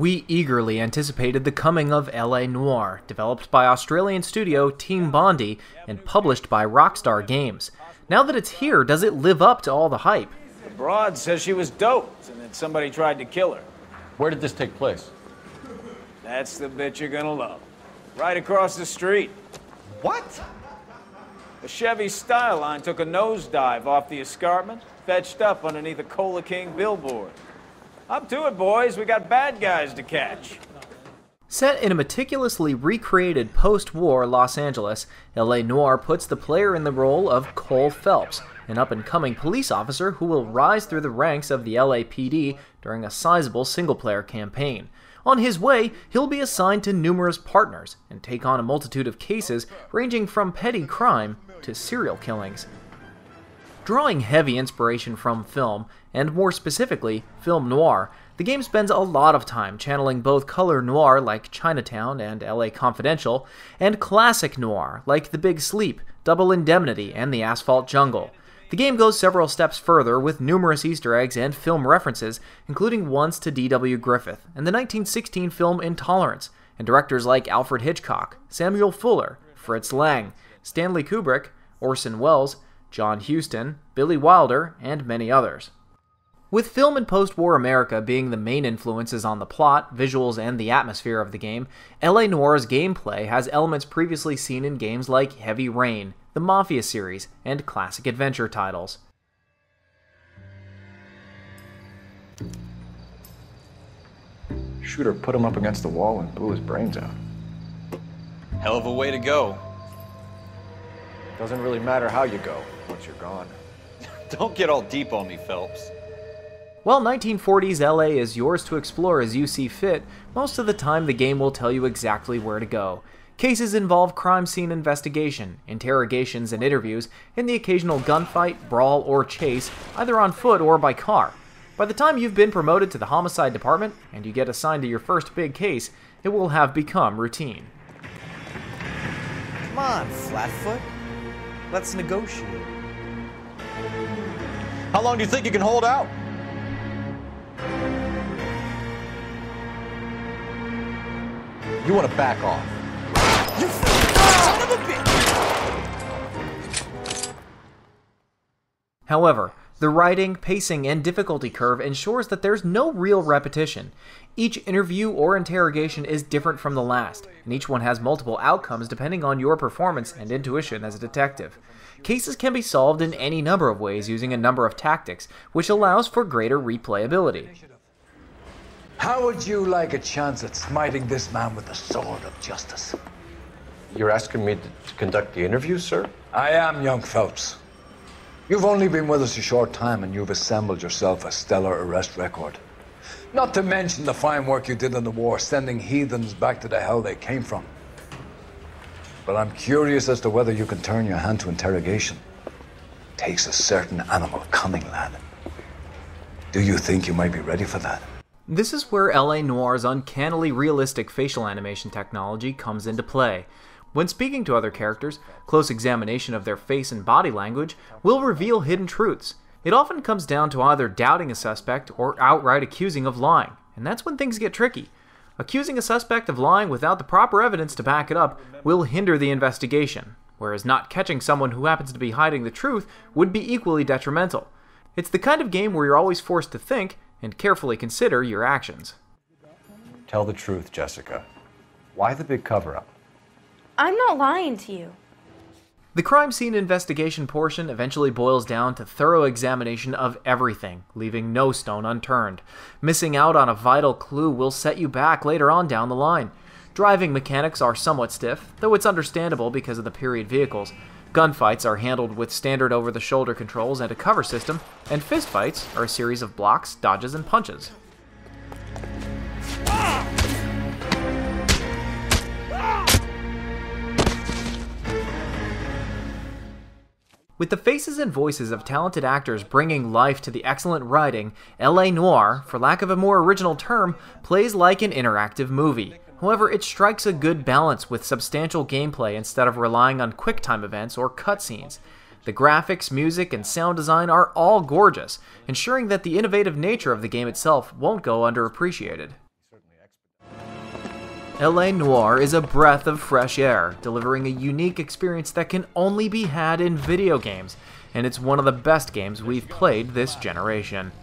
We eagerly anticipated the coming of LA Noire, developed by Australian studio Team Bondi and published by Rockstar Games. Now that it's here, does it live up to all the hype? The broad says she was doped and that somebody tried to kill her. Where did this take place? That's the bit you're gonna love. Right across the street. What? The Chevy Style Line took a nosedive off the escarpment, fetched up underneath a Cola King billboard. Up to it, boys. We got bad guys to catch. Set in a meticulously recreated post-war Los Angeles, LA Noire puts the player in the role of Cole Phelps, an up-and-coming police officer who will rise through the ranks of the LAPD during a sizable single-player campaign. On his way, he'll be assigned to numerous partners and take on a multitude of cases ranging from petty crime to serial killings. Drawing heavy inspiration from film, and more specifically, film noir, the game spends a lot of time channeling both color noir like Chinatown and LA Confidential, and classic noir like The Big Sleep, Double Indemnity, and The Asphalt Jungle. The game goes several steps further with numerous Easter eggs and film references, including ones to D.W. Griffith and the 1916 film Intolerance, and directors like Alfred Hitchcock, Samuel Fuller, Fritz Lang, Stanley Kubrick, Orson Welles, John Huston, Billy Wilder, and many others. With film and post-war America being the main influences on the plot, visuals, and the atmosphere of the game, LA Noire's gameplay has elements previously seen in games like Heavy Rain, the Mafia series, and classic adventure titles. Shooter put him up against the wall and blew his brains out. Hell of a way to go. Doesn't really matter how you go once you're gone. Don't get all deep on me, Phelps. While 1940s LA is yours to explore as you see fit, most of the time the game will tell you exactly where to go. Cases involve crime scene investigation, interrogations and interviews, and the occasional gunfight, brawl, or chase, either on foot or by car. By the time you've been promoted to the homicide department, and you get assigned to your first big case, it will have become routine. Come on, Flatfoot. Let's negotiate. How long do you think you can hold out? You want to back off. You son of a bitch! However, the writing, pacing, and difficulty curve ensures that there's no real repetition. Each interview or interrogation is different from the last, and each one has multiple outcomes depending on your performance and intuition as a detective. Cases can be solved in any number of ways using a number of tactics, which allows for greater replayability. How would you like a chance at smiting this man with the sword of justice? You're asking me to conduct the interview, sir? I am, young Phelps. You've only been with us a short time and you've assembled yourself a stellar arrest record. Not to mention the fine work you did in the war, sending heathens back to the hell they came from. But I'm curious as to whether you can turn your hand to interrogation. Takes a certain animal cunning, lad. Do you think you might be ready for that? This is where LA Noire's uncannily realistic facial animation technology comes into play. When speaking to other characters, close examination of their face and body language will reveal hidden truths. It often comes down to either doubting a suspect or outright accusing of lying, and that's when things get tricky. Accusing a suspect of lying without the proper evidence to back it up will hinder the investigation, whereas not catching someone who happens to be hiding the truth would be equally detrimental. It's the kind of game where you're always forced to think and carefully consider your actions. Tell the truth, Jessica. Why the big cover-up? I'm not lying to you. The crime scene investigation portion eventually boils down to thorough examination of everything, leaving no stone unturned. Missing out on a vital clue will set you back later on down the line. Driving mechanics are somewhat stiff, though it's understandable because of the period vehicles. Gunfights are handled with standard over-the-shoulder controls and a cover system, and fistfights are a series of blocks, dodges, and punches. With the faces and voices of talented actors bringing life to the excellent writing, LA Noire, for lack of a more original term, plays like an interactive movie. However, it strikes a good balance with substantial gameplay instead of relying on QuickTime events or cutscenes. The graphics, music, and sound design are all gorgeous, ensuring that the innovative nature of the game itself won't go underappreciated. LA Noire is a breath of fresh air, delivering a unique experience that can only be had in video games, and it's one of the best games we've played this generation.